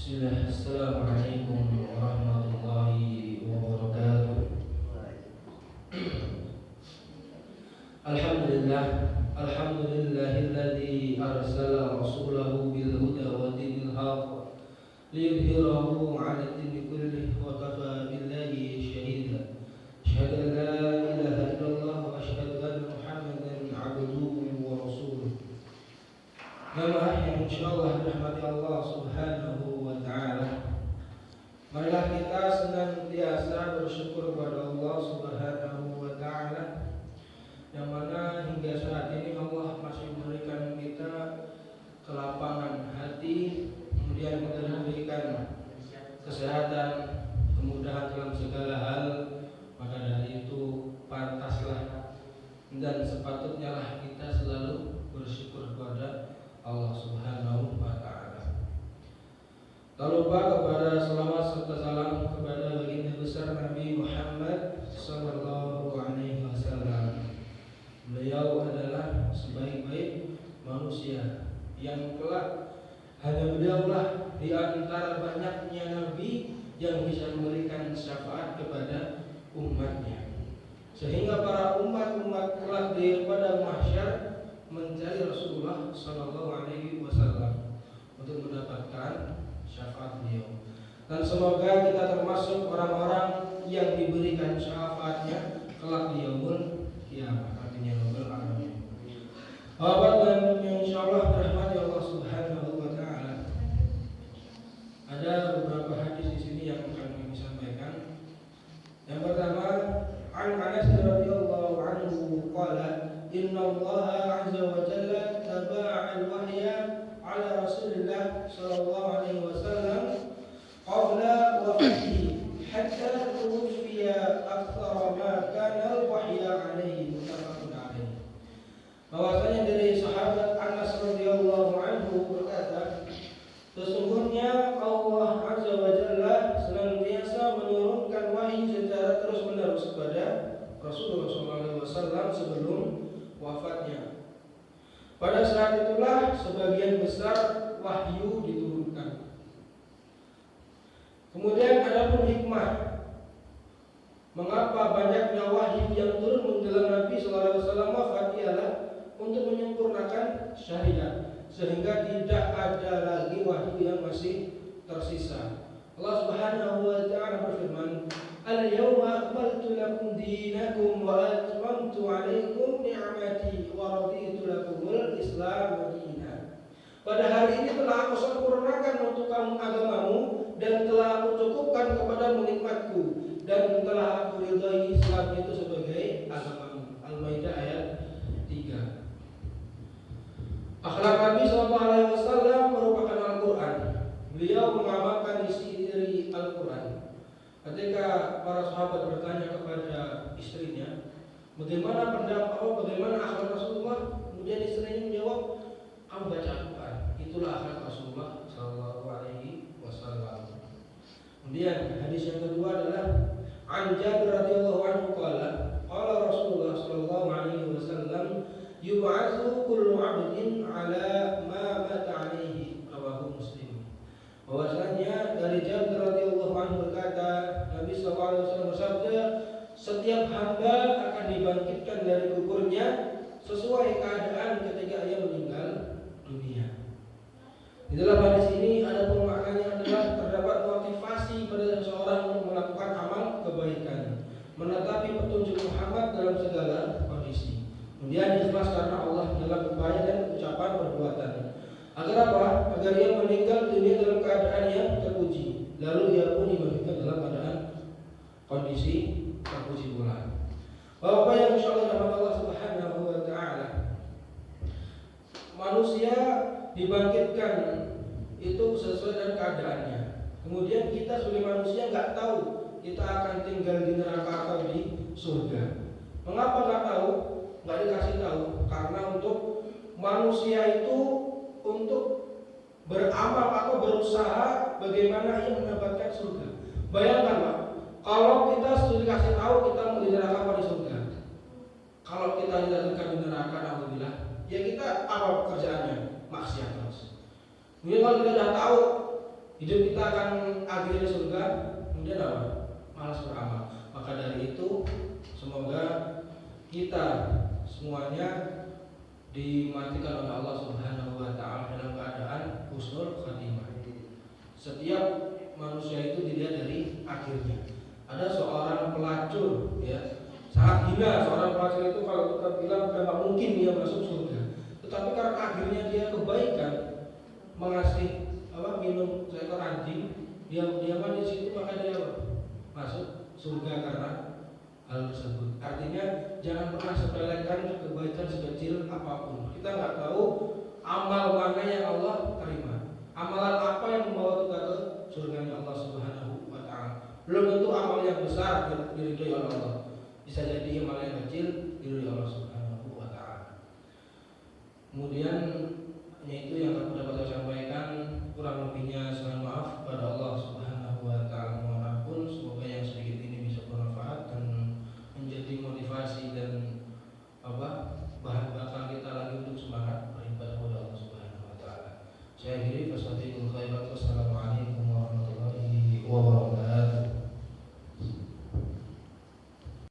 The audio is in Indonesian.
Bismillah, Assalamualaikum warahmatullahi wabarakatuh. Alhamdulillah, alhamdulillahilladzi arsala rasulahu bil huda wa dinil haqq liyudhhirahu 'ala ad-dini kullih wa kafa billahi shahida. Asyhadu an la ilaha illallah wa asyhadu anna Muhammadan 'abduhu wa rasuluh. Jamaah yang insyaallah dirahmati Allah Subhanahu wa taala. Marilah kita senantiasa bersyukur kepada Allah Subhanahu wa taala yang mana hingga saat ini Allah masih memberikan kita kelapangan hati, kemudian kita diberikan kesehatan, kemudahan dalam segala hal. Maka dari itu pantaslah dan sepatutnya lah kita selalu bersyukur kepada Allah Subhanahu wa taala. Tak lupa kepada selawat serta salam kepada baginda besar Nabi Muhammad sallallahu alaihi wasallam. Beliau adalah sebaik-baik manusia yang kelak hanya beliaulah di antara banyaknya nabi yang bisa memberikan syafaat kepada umatnya, sehingga para umat-umat kelak di pada mahsyar mencari Rasulullah sallallahu alaihi wasallam untuk mendapatkan syafaat beliau. Dan semoga kita termasuk orang-orang yang diberikan syafaatnya kelak di yaumul kiamat. Artinya yaumul alamin. Bapak dan insyaallah dirahmati Allah Subhanahu wa taala. Ada beberapa hadis di sini yang akan kami sampaikan. Yang pertama, an Anas radhiyallahu anhu qala Inna Allah azza wa jalla taba'a al-wahya ala Rasulillah sallallahu alaihi wasallam qabla wafatihi hatta tuwfiya akthara ma kana al-wahya alaihi muttafaqun alaihi. Bahwasanya dari sahabat Anas radhiyallahu anhu berkata, sesungguhnya Allah azza wa jalla senantiasa menurunkan wahyu secara terus-menerus kepada Rasulullah sallallahu alaihi wasallam sebelum wafatnya. Pada saat itulah sebagian besar wahyu diturunkan. Kemudian ada pun hikmah mengapa banyaknya wahyu yang turun menjelang Nabi sallallahu alaihi wasallam wafat ialah untuk menyempurnakan syariat, sehingga tidak ada lagi wahyu yang masih tersisa. Allah Subhanahu wa taala berfirman, "Al-yawma akmaltu lakum dinakum wa atmamtu 'alaikum ni'mati wa raditu lakumul Islam dinan." Pada hari ini telah aku sempurnakan untuk kamu agamamu dan telah aku cukupkan kepadamu nikmatku dan telah aku ridhai Islam itu sebagai agamamu. Al-Maidah ayat 3. Akhlak Nabi sallallahu alaihi wasallam merupakan Al-Qur'an. Beliau mengamalkan isi dari Al-Qur'an. Ketika para sahabat bertanya kepada istrinya, bagaimana akhlak Rasulullah? Kemudian istrinya menjawab, kamu baca Al-Quran. Itulah akhlak Rasulullah sallallahu alaihi wasallam. Kemudian hadis yang kedua adalah An Jabir radhiyallahu anhu qala Rasulullah sallallahu alaihi wasallam yub'atsu kullu 'abdin 'ala ma mata 'alaihi, rawahu Muslim. Bahwasanya dari Jabir radhiyallahu anhu berkata, Nabi sallallahu alaihi wasallam bersabda, setiap hamba akan dibangkitkan dari kuburnya sesuai keadaan ketika ia meninggal dunia. Di dalam hadis ini ada pemaknanya adalah terdapat motivasi pada seseorang untuk melakukan amal kebaikan, menetapi petunjuk Muhammad dalam segala kondisi. Kemudian ikhlas karena Allah dalam upaya dan ucapan perbuatan. Agar apa? Agar ia meninggal dunia dalam keadaan yang terpuji, lalu ia pun dibangkitkan dalam keadaan kondisi terpuji pula. Bapak yang insyaallah rahmat Allah Subhanahu wa taala, manusia dibangkitkan itu sesuai dengan keadaannya. Kemudian kita sebagai manusia nggak tahu kita akan tinggal di neraka atau di surga. Mengapa nggak tahu? Nggak dikasih tahu. Karena untuk manusia itu untuk beramal atau berusaha bagaimana ia mendapatkan surga. Bayangkan Pak, kalau kita sudah dikasih tahu kita mau di neraka atau di surga. Kalau kita dijatuhkan di neraka, alhamdulillah, ya kita apa pekerjaannya? Maksiat terus. Kemudian kalau kita sudah tahu hidup kita akan akhirnya surga, kemudian apa? Malas beramal. Maka dari itu semoga kita semuanya dimatikan oleh Allah Subhanahu wa taala dalam keadaan husnul khatimah. Setiap manusia itu dilihat dari akhirnya. Ada seorang pelacur, ya, sangat hina seorang pelacur itu kalau kita bilang udah nggak mungkin dia masuk surga. Tetapi karena akhirnya dia kebaikan, mengasih minum seekor anjing, dia di situ, maka dia masuk surga karena hal tersebut. Artinya jangan pernah sepelekan kebaikan sekecil apapun. Kita nggak tahu amal mana yang Allah terima, amalan apa yang membawa kita ke surganya Allah Subhanahu wa taala. Belum tentu amal yang besar diridhoi oleh Allah. Bisa jadi amal yang kecil diridhoi Allah Subhanahu wa taala. Kemudian yaitu yang dapat saya sampaikan, kurang lebihnya saya maaf pada Allah Subhanahu wa taala. Mohon ampun, semoga yang sedikit ini bisa bermanfaat dan menjadi motivasi dan bahan bakar kita lagi untuk semangat beribadah kepada Allah Subhanahu wa taala. Saya akhiri, wassalamualaikum warahmatullahi wabarakatuh.